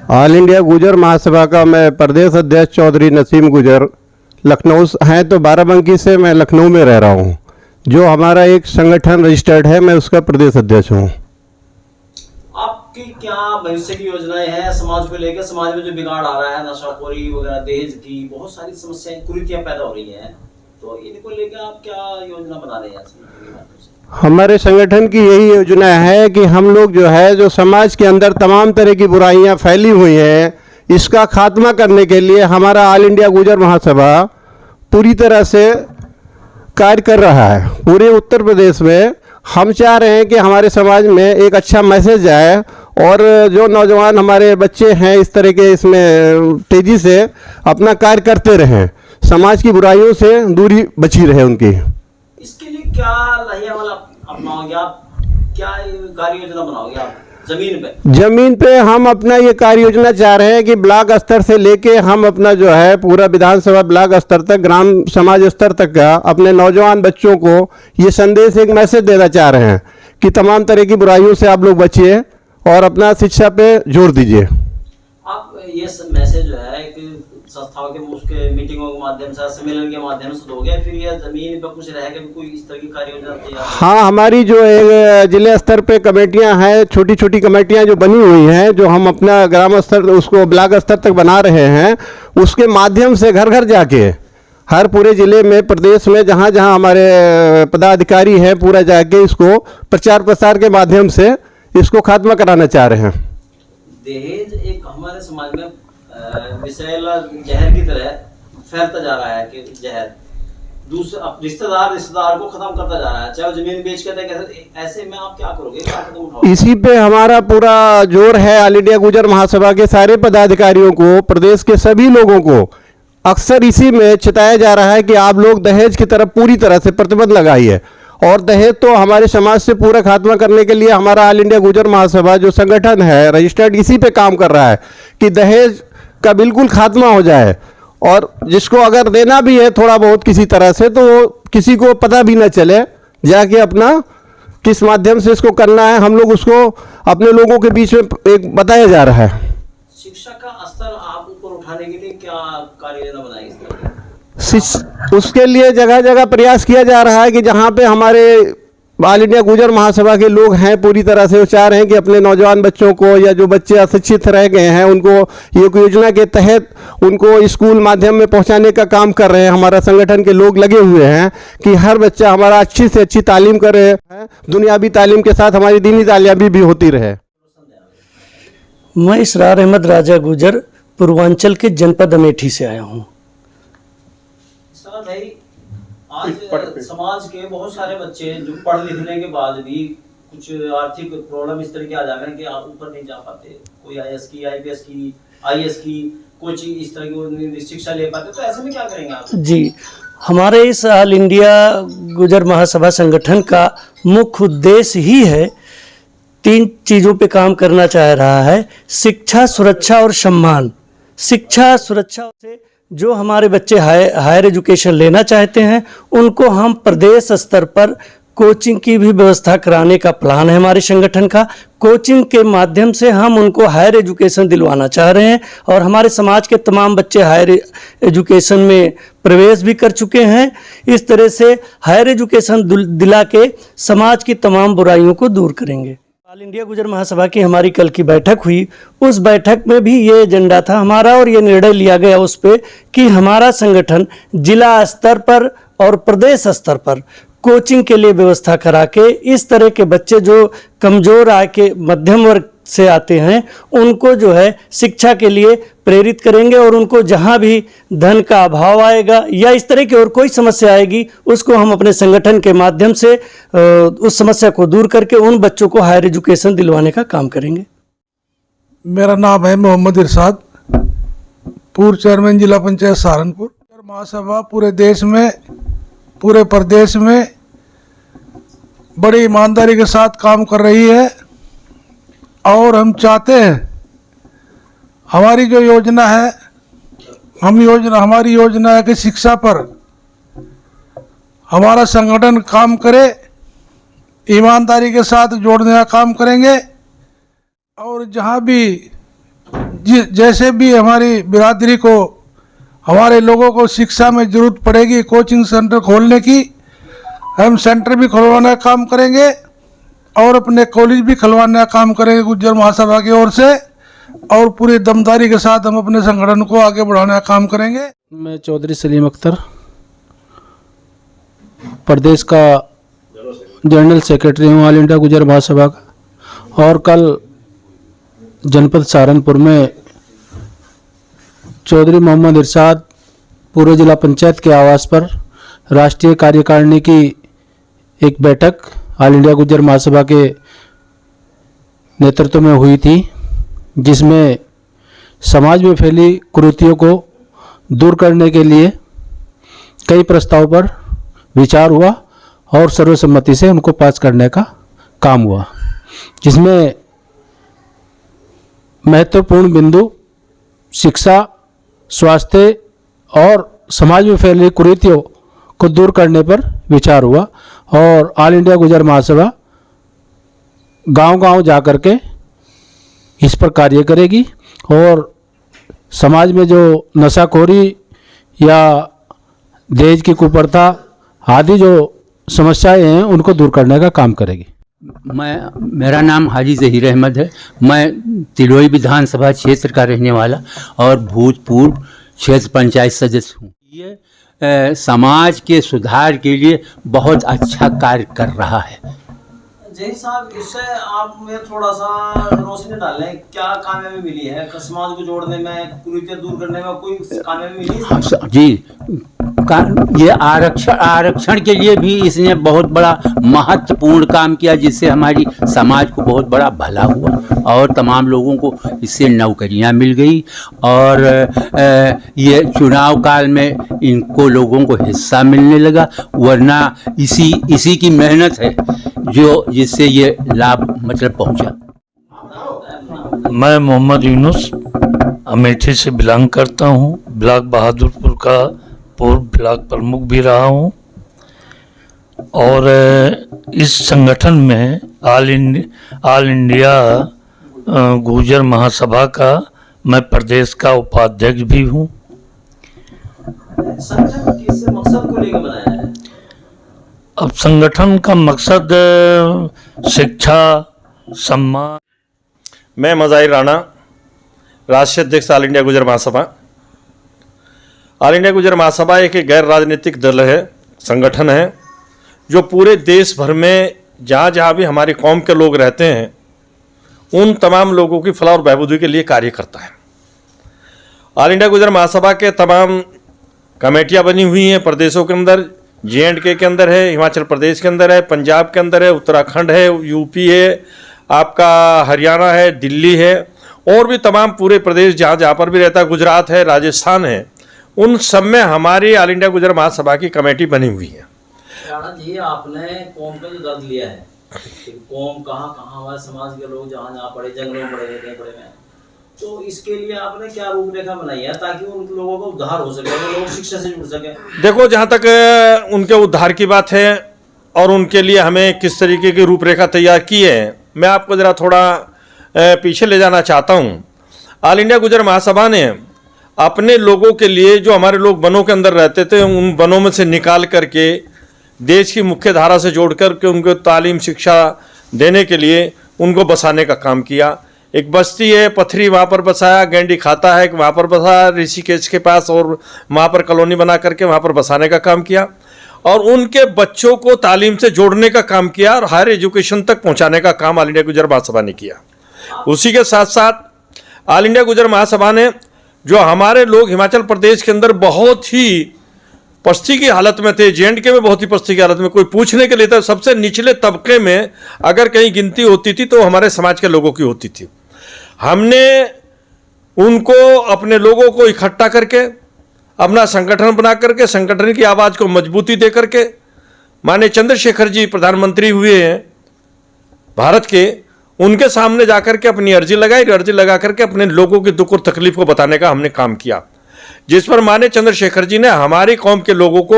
All India गुजर महासभा का मैं प्रदेश अध्यक्ष चौधरी नसीम गुजर लखनऊ हैं, तो बाराबंकी से मैं लखनऊ में रह रहा हूँ। जो हमारा एक संगठन रजिस्टर्ड है, मैं उसका प्रदेश अध्यक्ष हूँ। आपकी क्या भविष्य की योजनाएं हैं समाज को लेकर? समाज में जो बिगाड़ आ रहा है, नशाखोरी वगैरह, दहेज की बहुत सारी समस्याएं, कुरीतियां पैदा हो रही हैं, तो इनको लेकर आप क्या योजना बना रहे हैं? हमारे संगठन की यही योजना है कि हम लोग जो है, जो समाज के अंदर तमाम तरह की बुराइयां फैली हुई हैं, इसका खात्मा करने के लिए हमारा ऑल इंडिया गुजर महासभा पूरी तरह से कार्य कर रहा है। पूरे उत्तर प्रदेश में हम चाह रहे हैं कि हमारे समाज में एक अच्छा मैसेज जाए और जो नौजवान हमारे बच्चे हैं इस तरह के इसमें तेज़ी से अपना कार्य करते रहें, समाज की बुराइयों से दूरी बची रहे उनकी। इसके लिए क्या लाहेवाल अपनाओगे आप? क्या कार्य योजना बनाओगे आप जमीन पे? हम अपना ये कार्य योजना चाह रहे हैं कि ब्लॉक स्तर से लेके हम अपना जो है पूरा विधानसभा ब्लॉक स्तर तक, ग्राम समाज स्तर तक का अपने नौजवान बच्चों को ये संदेश, एक मैसेज देना चाह रहे हैं कि तमाम तरह की बुराइयों से आप लोग बचिए और अपना शिक्षा पे जोर दीजिए। आप ये मैसेज जो है कि संस्थाओं के उसके मीटिंगों के माध्यम से, सम्मेलन के माध्यम से दोगे, फिर ये जमीन पर कुछ रहेगा कोई इस तरह की कार्य योजना तैयार? हाँ, हमारी जो जिले स्तर पे कमेटियां हैं, छोटी छोटी कमेटियां जो बनी हुई हैं, जो हम अपना ग्राम स्तर उसको ब्लॉक स्तर तक बना रहे हैं, उसके माध्यम से घर घर जाके हर पूरे जिले में, प्रदेश में जहाँ जहाँ हमारे पदाधिकारी हैं, पूरा जाके इसको प्रचार प्रसार के माध्यम से इसको खात्मा कराना चाह रहे हैं। दहेज एक हमारे समाज में विषैला जहर की तरह फैलता जा रहा है कि जहर दूसरा रिश्तेदार को खत्म करता जा रहा है, चाहे जमीन बेच के दे। ऐसे में आप क्या करोगे, क्या कदम उठाओगे? इसी पे हमारा पूरा जोर है। ऑल इंडिया गुजर महासभा के सारे पदाधिकारियों को, प्रदेश के सभी लोगों को अक्सर इसी में चिताया जा रहा है कि आप लोग दहेज की तरफ पूरी तरह से प्रतिबंध लगाइए। और दहेज तो हमारे समाज से पूरा खात्मा करने के लिए हमारा ऑल इंडिया गुजर महासभा जो संगठन है रजिस्टर्ड, इसी पे काम कर रहा है कि दहेज का बिल्कुल खात्मा हो जाए। और जिसको अगर देना भी है थोड़ा बहुत किसी तरह से, तो वो किसी को पता भी ना चले जाके अपना किस माध्यम से इसको करना है। हम लोग उसको अपने लोगों के बीच में एक बताया जा रहा है। शिक्षा का स्तर आप ऊपर उठाने के लिए क्या कार्य योजना बनाई? उसके लिए जगह जगह प्रयास किया जा रहा है कि जहाँ पे हमारे ऑल इंडिया गुजर महासभा के लोग हैं, पूरी तरह से वो चाह रहे हैं कि अपने नौजवान बच्चों को, या जो बच्चे अशिक्षित रह गए हैं उनको ये योजना के तहत उनको स्कूल माध्यम में पहुंचाने का काम कर रहे हैं। हमारा संगठन के लोग लगे हुए हैं कि हर बच्चा हमारा अच्छी से अच्छी तालीम करे, दुनियावी तालीम के साथ हमारी दीनी तालीम भी होती रहे। मैं इसरार अहमद राजा गुजर पूर्वांचल के जनपद अमेठी से आया हूँ। आज समाज के बहुत सारे बच्चे जो पढ़ लिखने के बाद भी कुछ आर्थिक प्रॉब्लम इस तरह के आ जा रहे हैं कि आप ऊपर नहीं जा पाते। कोई IAS की, IPS की, IS की कोचिंग इस तरह की शिक्षा ले पाते, तो ऐसे में क्या करेंगे आप? जी, हमारे इस ऑल इंडिया गुजर महासभा संगठन का मुख्य उद्देश्य ही है, 3 चीज़ों पे काम करना चाह रहा है: शिक्षा, सुरक्षा और सम्मान। शिक्षा, सुरक्षा से जो हमारे बच्चे हायर एजुकेशन लेना चाहते हैं उनको हम प्रदेश स्तर पर कोचिंग की भी व्यवस्था कराने का प्लान है हमारे संगठन का। कोचिंग के माध्यम से हम उनको हायर एजुकेशन दिलवाना चाह रहे हैं और हमारे समाज के तमाम बच्चे हायर एजुकेशन में प्रवेश भी कर चुके हैं। इस तरह से हायर एजुकेशन दिला के समाज की तमाम बुराइयों को दूर करेंगे। ऑल इंडिया गुजर महासभा की हमारी कल की बैठक हुई, उस बैठक में भी ये एजेंडा था हमारा और ये निर्णय लिया गया उस पे कि हमारा संगठन जिला स्तर पर और प्रदेश स्तर पर कोचिंग के लिए व्यवस्था करा के इस तरह के बच्चे जो कमज़ोर आय के मध्यम वर्ग से आते हैं उनको जो है शिक्षा के लिए प्रेरित करेंगे और उनको जहां भी धन का अभाव आएगा या इस तरह की और कोई समस्या आएगी उसको हम अपने संगठन के माध्यम से उस समस्या को दूर करके उन बच्चों को हायर एजुकेशन दिलवाने का काम करेंगे। मेरा नाम है मोहम्मद इरशाद, पूर्व चेयरमैन जिला पंचायत सहारनपुर। महासभा पूरे देश में, पूरे प्रदेश में बड़ी ईमानदारी के साथ काम कर रही है और हम चाहते हैं हमारी जो योजना है, हमारी योजना है कि शिक्षा पर हमारा संगठन काम करे, ईमानदारी के साथ जोड़ने का काम करेंगे और जहाँ भी जैसे भी हमारी बिरादरी को, हमारे लोगों को शिक्षा में जरूरत पड़ेगी कोचिंग सेंटर खोलने की, हम सेंटर भी खुलवाने का काम करेंगे और अपने कॉलेज भी खुलवाने का काम करेंगे गुज्जर महासभा की ओर से, और पूरी दमदारी के साथ हम अपने संगठन को आगे बढ़ाने का काम करेंगे। मैं चौधरी सलीम अख्तर, प्रदेश का जनरल सेक्रेटरी हूँ ऑल इंडिया गुजर महासभा का। और कल जनपद सहारनपुर में चौधरी मोहम्मद इरशाद पूर्व जिला पंचायत के आवास पर राष्ट्रीय कार्यकारिणी की एक बैठक ऑल इंडिया गुजर महासभा के नेतृत्व में हुई थी, जिसमें समाज में फैली कुरीतियों को दूर करने के लिए कई प्रस्ताव पर विचार हुआ और सर्वसम्मति से उनको पास करने का काम हुआ, जिसमें महत्वपूर्ण बिंदु शिक्षा, स्वास्थ्य और समाज में फैली कुरीतियों को दूर करने पर विचार हुआ। और ऑल इंडिया गुजर महासभा गांव-गांव जा कर के इस पर कार्य करेगी और समाज में जो नशाखोरी या दहेज की कुप्रथा आदि जो समस्याएं हैं उनको दूर करने का काम करेगी। मेरा नाम हाजी ज़हीर अहमद है। मैं तिलोई विधानसभा क्षेत्र का रहने वाला और भूतपूर्व क्षेत्र पंचायत सदस्य हूँ। ये समाज के सुधार के लिए बहुत अच्छा कार्य कर रहा है। जय साहब, इससे आप में थोड़ा सा रोशनी डालें, क्या कामयाबी मिली है समाज को जोड़ने में, कुरीतियां दूर करने में कोई कामयाबी मिली है? जी, ये आरक्षण के लिए भी इसने बहुत बड़ा महत्वपूर्ण काम किया, जिससे हमारी समाज को बहुत बड़ा भला हुआ और तमाम लोगों को इससे नौकरियां मिल गई। और ये चुनाव काल में इनको लोगों को हिस्सा मिलने लगा, वरना इसी की मेहनत है जिससे ये लाभ मतलब पहुंचा। मैं मोहम्मद यूनुस अमेठी से बिलोंग करता हूँ। ब्लॉक बहादुरपुर का पूर्व ब्लॉक प्रमुख भी रहा हूँ और इस संगठन में ऑल इंडिया गुर्जर महासभा का मैं प्रदेश का उपाध्यक्ष भी हूँ। संगठन किस मकसद को लेकर बनाया है? अब संगठन का मकसद शिक्षा, सम्मान। मैं मज़ाहिर राणा, राष्ट्रीय अध्यक्ष ऑल इंडिया गुजर महासभा। ऑल इंडिया गुजर महासभा एक गैर राजनीतिक दल है, संगठन है, जो पूरे देश भर में जहाँ जहाँ भी हमारी कौम के लोग रहते हैं उन तमाम लोगों की फलाह और बहबूदी के लिए कार्य करता है। ऑल इंडिया गुजर महासभा के तमाम कमेटियाँ बनी हुई हैं प्रदेशों के अंदर। J&K के अंदर है, हिमाचल प्रदेश के अंदर है, पंजाब के अंदर है, उत्तराखंड है, यूपी है, आपका हरियाणा है, दिल्ली है, और भी तमाम पूरे प्रदेश जहाँ जहाँ पर भी रहता है, गुजरात है, राजस्थान है, उन सब में हमारी ऑल इंडिया गुजर महासभा की कमेटी बनी हुई है। राणा जी, आपने कौम का जो दर्द लिया है कि कौम कहाँ कहाँ हमारे समाज के लोग जहाँ जहाँ पड़े, जंगलों में पड़े, कहीं पड़े में, तो इसके लिए आपने क्या रूपरेखा बनाई है ताकि उन लोगों का उद्धार हो सके, वो लोग शिक्षा से जुड़ सके? देखो, जहाँ तक उनके उद्धार की बात है और उनके लिए हमें किस तरीके की रूपरेखा तैयार की है, मैं आपको ज़रा थोड़ा पीछे ले जाना चाहता हूँ। ऑल इंडिया गुजर महासभा ने अपने लोगों के लिए, जो हमारे लोग वनों के अंदर रहते थे, उन वनों में से निकाल करके देश की मुख्य धारा से जोड़ करके उनको तालीम शिक्षा देने के लिए उनको बसाने का काम किया। एक बस्ती है पथरी, वहाँ पर बसाया, गैंडी खाता है वहाँ पर बसाया, ऋषिकेश के पास, और वहाँ पर कॉलोनी बना करके वहाँ पर बसाने का काम किया और उनके बच्चों को तालीम से जोड़ने का काम किया और हायर एजुकेशन तक पहुँचाने का काम ऑल इंडिया गुजर महासभा ने किया। उसी के साथ साथ ऑल इंडिया गुजर महासभा ने जो हमारे लोग हिमाचल प्रदेश के अंदर बहुत ही पस्ती की हालत में थे, J&K में बहुत ही पस्ती की हालत में, कोई पूछने के लिए था, सबसे निचले तबके में अगर कहीं गिनती होती थी तो हमारे समाज के लोगों की होती थी। हमने उनको, अपने लोगों को इकट्ठा करके अपना संगठन बना करके, संगठन की आवाज़ को मजबूती दे करके, माननीय चंद्रशेखर जी प्रधानमंत्री हुए हैं भारत के, उनके सामने जाकर के अपनी अर्जी लगाई, अर्जी लगा करके अपने लोगों की दुख और तकलीफ को बताने का हमने काम किया। जिस पर माननीय चंद्रशेखर जी ने हमारी कौम के लोगों को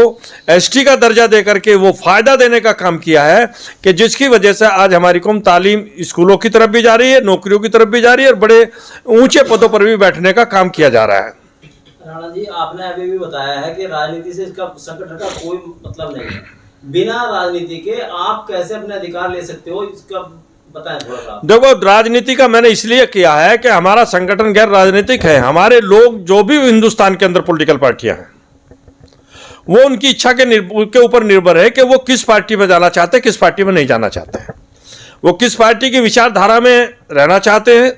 एसटी का दर्जा देकर के वो फायदा देने का काम किया है कि जिसकी वजह से आज हमारी कौम तालीम स्कूलों की तरफ भी जा रही है, नौकरियों की तरफ भी जा रही है और बड़े ऊंचे पदों पर भी बैठने का काम किया जा रहा है। राणा जी, आपने अभी भी बताया है कि राजनीति से इसका संगठन का कोई मतलब नहीं है। बिना राजनीति के आप कैसे अपने अधिकार ले सकते हो, इसका बताएं थोड़ा सा। देखो, राजनीति का मैंने इसलिए किया है कि हमारा संगठन गैर राजनीतिक है। हमारे लोग जो भी हिंदुस्तान के अंदर पॉलिटिकल पार्टियां हैं वो उनकी इच्छा के ऊपर निर्भर है कि वो किस पार्टी में जाना चाहते हैं, किस पार्टी में नहीं जाना चाहते हैं, वो किस पार्टी की विचारधारा में रहना चाहते हैं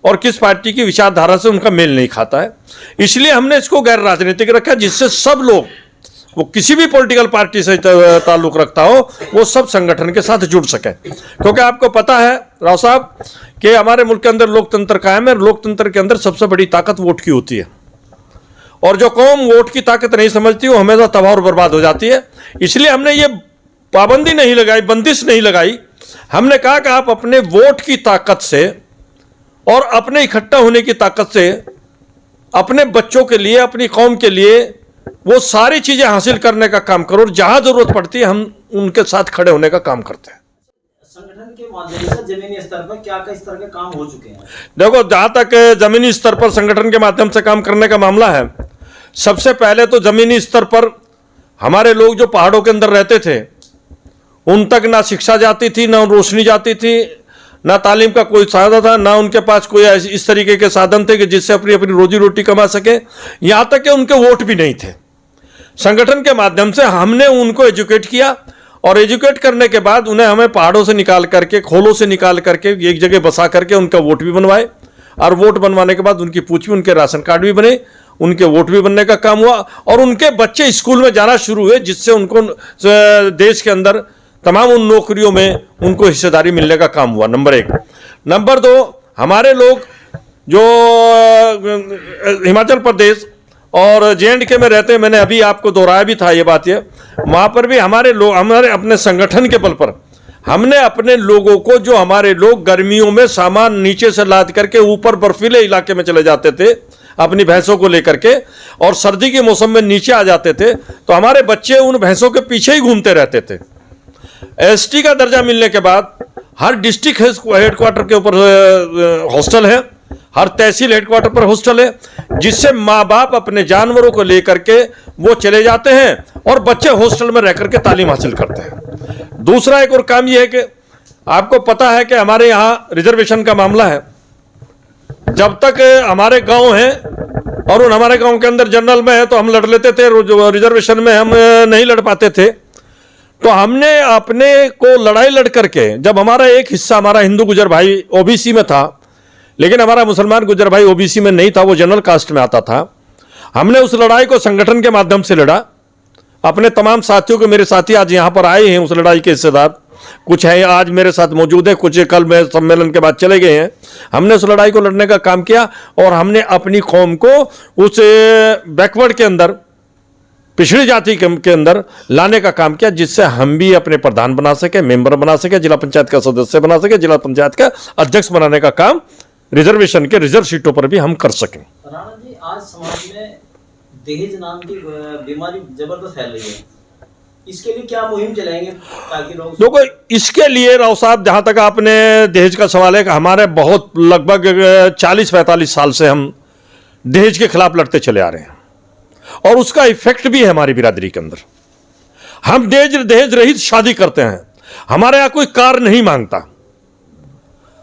और किस पार्टी की विचारधारा से उनका मेल नहीं खाता है। इसलिए हमने इसको गैर राजनीतिक रखा, जिससे सब लोग, वो किसी भी पॉलिटिकल पार्टी से ताल्लुक रखता हो, वो सब संगठन के साथ जुड़ सके। क्योंकि आपको पता है राव साहब कि हमारे मुल्क के अंदर लोकतंत्र कायम है। लोकतंत्र के अंदर सबसे बड़ी ताकत वोट की होती है और जो कौम वोट की ताकत नहीं समझती वो हमेशा तबाह और बर्बाद हो जाती है। इसलिए हमने ये पाबंदी नहीं लगाई, बंदिश नहीं लगाई। हमने कहा कि आप अपने वोट की ताकत से और अपने इकट्ठा होने की ताकत से अपने बच्चों के लिए, अपनी कौम के लिए वो सारी चीजें हासिल करने का काम करो और जहां जरूरत पड़ती है हम उनके साथ खड़े होने का काम करते हैं। संगठन के माध्यम से जमीनी स्तर पर क्या किस तरह के काम हो चुके हैं? देखो, जहां तक जमीनी स्तर पर संगठन के माध्यम से काम करने का मामला है, सबसे पहले तो जमीनी स्तर पर हमारे लोग जो पहाड़ों के अंदर रहते थे उन तक ना शिक्षा जाती थी, ना रोशनी जाती थी, ना तालीम का कोई साधन था, ना उनके पास कोई इस तरीके के साधन थे कि जिससे अपनी अपनी रोजी रोटी कमा सके। यहां तक कि उनके वोट भी नहीं थे। संगठन के माध्यम से हमने उनको एजुकेट किया और एजुकेट करने के बाद उन्हें हमें पहाड़ों से निकाल करके, खोलों से निकाल करके एक जगह बसा करके उनका वोट भी बनवाए और वोट बनवाने के बाद उनकी पूछ भी, उनके राशन कार्ड भी बने, उनके वोट भी बनने का काम हुआ और उनके बच्चे स्कूल में जाना शुरू हुए, जिससे उनको देश के अंदर तमाम उन नौकरियों में उनको हिस्सेदारी मिलने का काम हुआ। नंबर 1। नंबर 2, हमारे लोग जो हिमाचल प्रदेश और जे&के में रहते हैं, मैंने अभी आपको दोहराया भी था ये बात, ये वहाँ पर भी हमारे लोग, हमारे अपने संगठन के बल पर हमने अपने लोगों को, जो हमारे लोग गर्मियों में सामान नीचे से लाद करके ऊपर बर्फीले इलाके में चले जाते थे अपनी भैंसों को लेकर के और सर्दी के मौसम में नीचे आ जाते थे, तो हमारे बच्चे उन भैंसों के पीछे ही घूमते रहते थे। एसटी का दर्जा मिलने के बाद हर डिस्ट्रिक्ट हेडक्वार्टर के ऊपर हॉस्टल है, हर तहसील हेडक्वार्टर पर हॉस्टल है, जिससे माँ बाप अपने जानवरों को लेकर के वो चले जाते हैं और बच्चे हॉस्टल में रह करके तालीम हासिल करते हैं। दूसरा एक और काम यह है कि आपको पता है कि हमारे यहाँ रिजर्वेशन का मामला है। जब तक हमारे गांव हैं और उन हमारे गांव के अंदर जनरल में है तो हम लड़ लेते थे, रिजर्वेशन में हम नहीं लड़ पाते थे। तो हमने अपने को लड़ाई लड़ करके, जब हमारा एक हिस्सा, हमारा हिंदू गुजर भाई ओबीसी में था लेकिन हमारा मुसलमान गुजर भाई ओबीसी में नहीं था, वो जनरल कास्ट में आता था, हमने उस लड़ाई को संगठन के माध्यम से लड़ा। अपने तमाम साथियों को, मेरे साथी आज यहाँ पर आए हैं उस लड़ाई के हिस्सेदार, कुछ हैं आज मेरे साथ मौजूद है, कुछ कल में सम्मेलन के बाद चले गए हैं। हमने उस लड़ाई को लड़ने का काम किया और हमने अपनी कौम को उस बैकवर्ड के अंदर, पिछड़ी जाति के अंदर लाने का काम किया, जिससे हम भी अपने प्रधान बना सके, मेंबर बना सके, जिला पंचायत का सदस्य बना सके, जिला पंचायत का अध्यक्ष बनाने का काम रिजर्वेशन के रिजर्व सीटों पर भी हम कर सकें। राणा जी, आज समाज में दहेज नाम की बीमारी जबरदस्त फैल रही है, इसके लिए क्या मुहिम चलाएंगे ताकि लोग? देखो, इसके लिए राव साहब, जहां तक आपने दहेज का सवाल है, कि हमारे बहुत लगभग 40-45 साल से हम दहेज के खिलाफ लड़ते चले आ रहे हैं और उसका इफेक्ट भी है हमारी बिरादरी के अंदर। हम दहेज रहित शादी करते हैं। हमारे यहां कोई कार नहीं मांगता,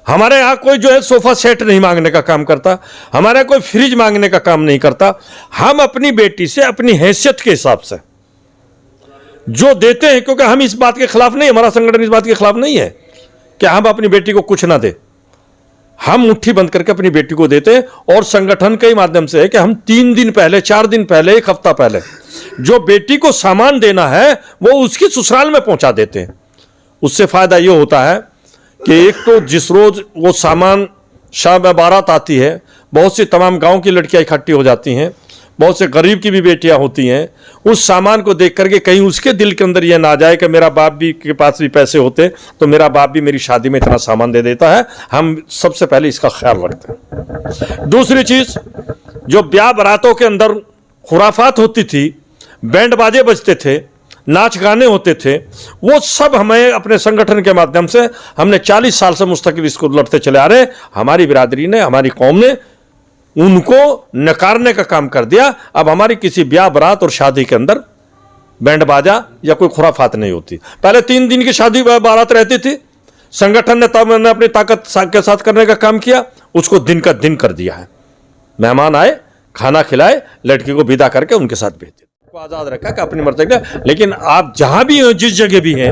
हमारे यहां कोई जो है सोफा सेट नहीं मांगने का काम करता, हमारे यहां कोई फ्रिज मांगने का काम नहीं करता। हम अपनी बेटी से अपनी हैसियत के हिसाब से जो देते हैं, क्योंकि हम इस बात के खिलाफ नहीं, हमारा संगठन इस बात के खिलाफ नहीं है कि हम अपनी बेटी को कुछ ना दे। हम मुट्ठी बंद करके अपनी बेटी को देते हैं और संगठन के माध्यम से है कि हम 3 दिन पहले, 4 दिन पहले, 1 हफ्ता पहले जो बेटी को सामान देना है वो उसकी ससुराल में पहुंचा देते हैं। उससे फायदा ये होता है कि एक तो जिस रोज वो सामान शाम में बारात आती है, बहुत सी तमाम गांव की लड़कियां इकट्ठी हो जाती हैं, बहुत से गरीब की भी बेटियां होती हैं। उस सामान को देख करके कहीं उसके दिल के अंदर यह ना जाए कि मेरा बाप भी के पास भी पैसे होते तो मेरा बाप भी मेरी शादी में इतना सामान दे देता है। हम सबसे पहले इसका ख्याल रखते हैं। दूसरी चीज, जो ब्याह बारातों के अंदर खुराफात होती थी, बैंड बाजे बजते थे, नाच गाने होते थे, वो सब हमें अपने संगठन के माध्यम से हमने 40 साल से मुस्तकिल इसको लड़ते चले आ रहे। हमारी बिरादरी ने, हमारी कौम ने उनको नकारने का काम कर दिया। अब हमारी किसी ब्याह बारात और शादी के अंदर बैंड बाजा या कोई खुराफात नहीं होती। पहले 3 दिन की शादी बारात रहती थी, संगठन ने तब मैंने अपनी ताकत के साथ करने का काम किया, उसको दिन का दिन कर दिया है। मेहमान आए, खाना खिलाए, लड़की को विदा करके उनके साथ भेज दिया, आजाद रखा कि अपनी मर्जी का। लेकिन आप जहां भी हो, जिस जगह भी हैं,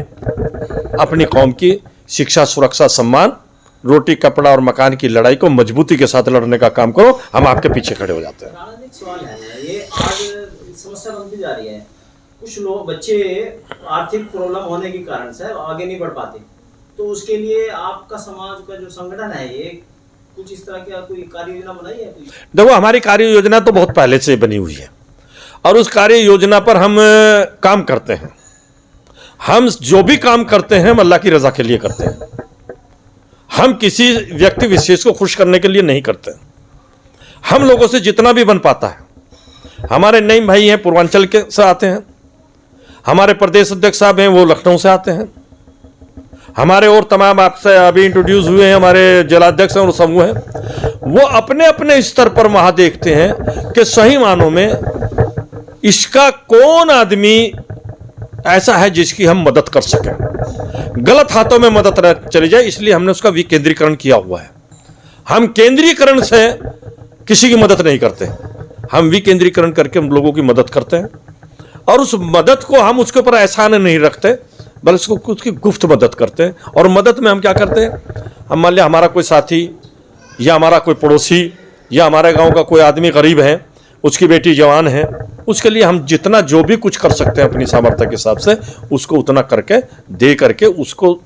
अपनी कौम की शिक्षा, सुरक्षा, सम्मान, रोटी, कपड़ा और मकान की लड़ाई को मजबूती के साथ लड़ने का काम करो। हम आपके पीछे खड़े हो जाते हैं। राणा जी, एक सवाल है, ये आज समस्या बनती जा रही है। कुछ लोग, बच्चे आर्थिक प्रॉब्लम होने के कारण से आगे नहीं बढ़ पाते, तो उसके लिए आपका समाज का जो संगठन है, ये कुछ इस तरह की कोई कार्य योजना बनाई है? देखो, हमारी कार्य योजना तो बहुत पहले से बनी हुई है और उस कार्य योजना पर हम काम करते हैं। हम जो भी काम करते हैं हम अल्लाह की रजा के लिए करते हैं। हम किसी व्यक्ति विशेष को खुश करने के लिए नहीं करते। हम लोगों से जितना भी बन पाता है, हमारे नईम भाई हैं पूर्वांचल के से आते हैं, हमारे प्रदेश अध्यक्ष साहब हैं वो लखनऊ से आते हैं, हमारे और तमाम आपसे अभी इंट्रोड्यूस हुए हैं हमारे जिलाध्यक्ष और समूह हैं, वो अपने अपने स्तर पर वहां देखते हैं कि सही मानों में इसका कौन आदमी ऐसा है जिसकी हम मदद कर सकें, गलत हाथों में मदद न चली जाए, इसलिए हमने उसका विकेंद्रीकरण किया हुआ है। हम केंद्रीकरण से किसी की मदद नहीं करते, हम विकेंद्रीकरण करके हम लोगों की मदद करते हैं और उस मदद को हम उसके ऊपर एहसान नहीं रखते, बल्कि उसको उसकी गुफ्त मदद करते हैं। और मदद में हम क्या करते हैं, हम मान लिया हमारा कोई साथी या हमारा कोई पड़ोसी या हमारे गांव का कोई आदमी गरीब है, उसकी बेटी जवान है, उसके लिए हम जितना जो भी कुछ कर सकते हैं अपनी सामर्थ्य के हिसाब से उसको उतना करके दे करके उसको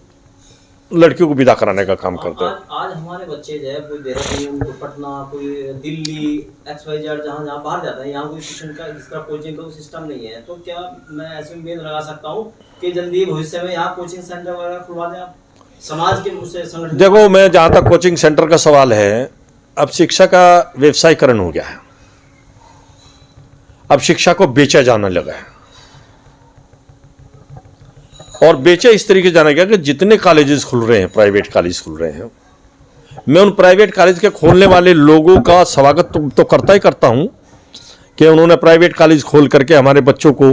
लड़कियों को विदा कराने का काम करते हैं। आज हमारे बच्चे जो है, कोई देहरादून, कोई पटना, कोई दिल्ली, XYZ जहाँ जहाँ बाहर जाता है, यहाँ कोई ट्यूशन का जिसका कोचिंग का सिस्टम नहीं है, तो क्या मैं ऐसी उम्मीद लगा सकता हूँ कि जल्दी भविष्य में यहाँ कोचिंग सेंटर वगैरह खुलवा दें आप समाज के मुझसे संगठन? देखो, मैं जहाँ तक कोचिंग सेंटर का सवाल है, अब शिक्षा का व्यवसायीकरण हो गया है, अब शिक्षा को बेचा जाने लगा है और बेचे इस तरीके से जाना गया कि जितने कॉलेजेस खुल रहे हैं, प्राइवेट कॉलेज खुल रहे हैं, मैं उन प्राइवेट कॉलेज के खोलने वाले लोगों का स्वागत तो करता ही करता हूं कि उन्होंने प्राइवेट कॉलेज खोल करके हमारे बच्चों को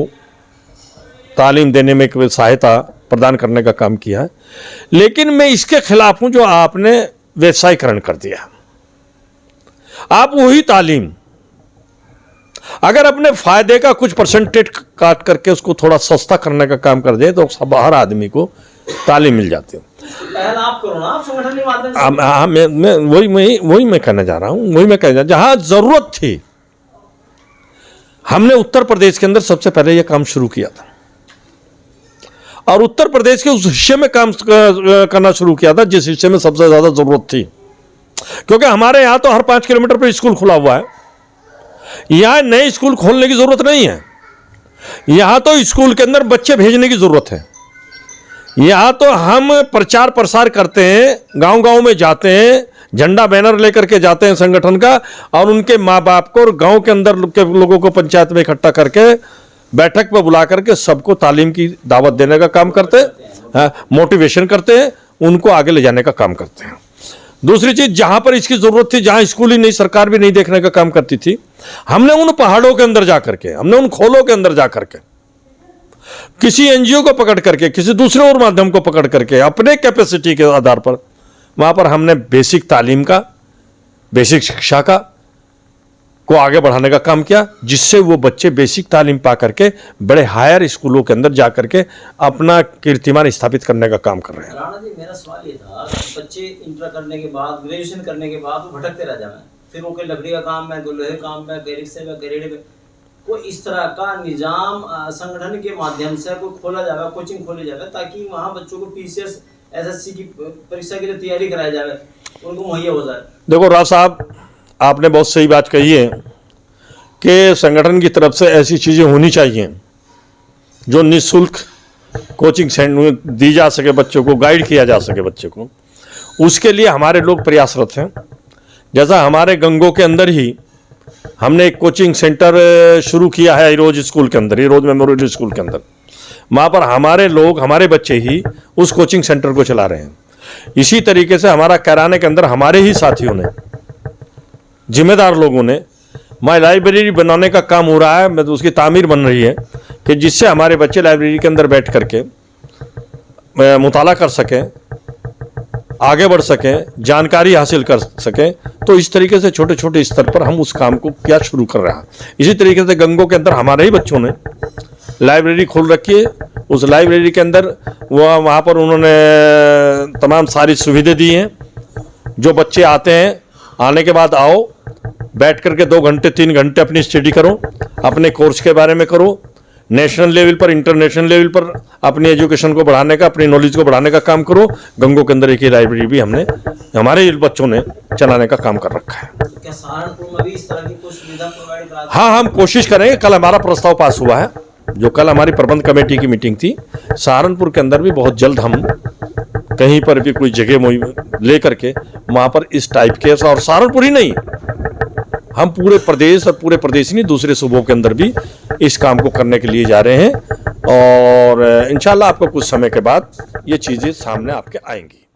तालीम देने में एक सहायता प्रदान करने का काम किया है। लेकिन मैं इसके खिलाफ हूं जो आपने व्यवसायीकरण कर दिया। आप वही तालीम अगर अपने फायदे का कुछ परसेंटेज काट करके उसको थोड़ा सस्ता करने का काम कर दे तो हर आदमी को तालीम मिल जाती है। पहल आप करो ना, आप संगठन के माध्यम से। हाँ, मैं वही मैं कहना चाह रहा हूँ, वही मैं कहना जहां जरूरत थी हमने उत्तर प्रदेश के अंदर सबसे पहले यह काम शुरू किया था और उत्तर प्रदेश के उस हिस्से में काम करना शुरू किया था जिस हिस्से में सबसे ज्यादा जरूरत थी, क्योंकि हमारे यहाँ तो हर 5 किलोमीटर पर स्कूल खुला हुआ है। यहां नए स्कूल खोलने की जरूरत नहीं है, यहां तो स्कूल के अंदर बच्चे भेजने की जरूरत है। यहां तो हम प्रचार प्रसार करते हैं, गांव गांव में जाते हैं, झंडा बैनर लेकर के जाते हैं संगठन का और उनके माँ बाप को और गांव के अंदर के लोगों को पंचायत में इकट्ठा करके बैठक पर बुला करके सबको तालीम की दावत देने का काम करते हैं, मोटिवेशन करते हैं, उनको आगे ले जाने का काम करते हैं। दूसरी चीज, जहां पर इसकी जरूरत थी, जहां स्कूल ही नहीं, सरकार भी नहीं देखने का काम करती थी, हमने उन पहाड़ों के अंदर जाकर के, हमने उन खोलों के अंदर जाकर के किसी एनजीओ को पकड़ करके, किसी दूसरे और माध्यम को पकड़ करके अपने कैपेसिटी के आधार पर वहां पर हमने बेसिक तालीम का, बेसिक शिक्षा का को आगे बढ़ाने का काम किया, जिससे वो बच्चे बेसिक तालीम पा करके बड़े हायर स्कूलों के अंदर जाकर के अपना कीर्तिमान स्थापित करने का काम कर रहे हैं। राणा जी, मेरा सवाल ये था, बच्चे इंटर करने के बाद, ग्रेजुएशन करने के बाद वो भटकते रह जाए, फिर वो कोई लकड़ी का काम है, कोई लोहे काम है, गैरिक से ग्रेड में, कोई इस तरह का निजाम संगठन के माध्यम से कोई खोला जाएगा, कोचिंग खोली जाएगा, ताकि वहाँ बच्चों को PCS SSC की परीक्षा के लिए तैयारी कराई जाए, उनको मुहैया हो जाए। देखो राव साहब, आपने बहुत सही बात कही है कि संगठन की तरफ से ऐसी चीज़ें होनी चाहिए जो निःशुल्क कोचिंग सेंटर दी जा सके, बच्चों को गाइड किया जा सके बच्चे को। उसके लिए हमारे लोग प्रयासरत हैं। जैसा हमारे गंगों के अंदर ही हमने एक कोचिंग सेंटर शुरू किया है इरोज स्कूल के अंदर, इरोज मेमोरियल स्कूल के अंदर। वहाँ पर हमारे लोग, हमारे बच्चे ही उस कोचिंग सेंटर को चला रहे हैं। इसी तरीके से हमारा कैराने के अंदर हमारे ही साथियों ने, जिम्मेदार लोगों ने, वहाँ लाइब्रेरी बनाने का काम हो रहा है, मतलब उसकी तामीर बन रही है कि जिससे हमारे बच्चे लाइब्रेरी के अंदर बैठ करके मुताला कर सकें, आगे बढ़ सकें, जानकारी हासिल कर सकें। तो इस तरीके से छोटे छोटे स्तर पर हम उस काम को क्या शुरू कर रहे हैं। इसी तरीके से गंगो के अंदर हमारे ही बच्चों ने लाइब्रेरी खोल रखी है। उस लाइब्रेरी के अंदर वहाँ पर उन्होंने तमाम सारी सुविधाएं दी हैं। जो बच्चे आते हैं, आने के बाद आओ, बैठ करके 2 घंटे 3 घंटे अपनी स्टडी करो, अपने कोर्स के बारे में करो, नेशनल लेवल पर, इंटरनेशनल लेवल पर अपनी एजुकेशन को बढ़ाने का, अपनी नॉलेज को बढ़ाने का काम करो। गंगो के अंदर एक ही लाइब्रेरी भी हमने, हमारे बच्चों ने चलाने का काम कर रखा है। क्या सहारनपुर में भी इस तरह की कुछ सुविधा प्रोवाइड करा? हाँ, हम कोशिश करेंगे। कल हमारा प्रस्ताव पास हुआ है, जो कल हमारी प्रबंध कमेटी की मीटिंग थी। सहारनपुर के अंदर भी बहुत जल्द हम कहीं पर भी कोई जगह ले करके वहाँ पर इस टाइप के, और सहारनपुर ही नहीं, हम पूरे प्रदेश और पूरे प्रदेश नहीं, दूसरे सूबों के अंदर भी इस काम को करने के लिए जा रहे हैं। और इंशाल्लाह आपको कुछ समय के बाद ये चीज़ें सामने आपके आएंगी।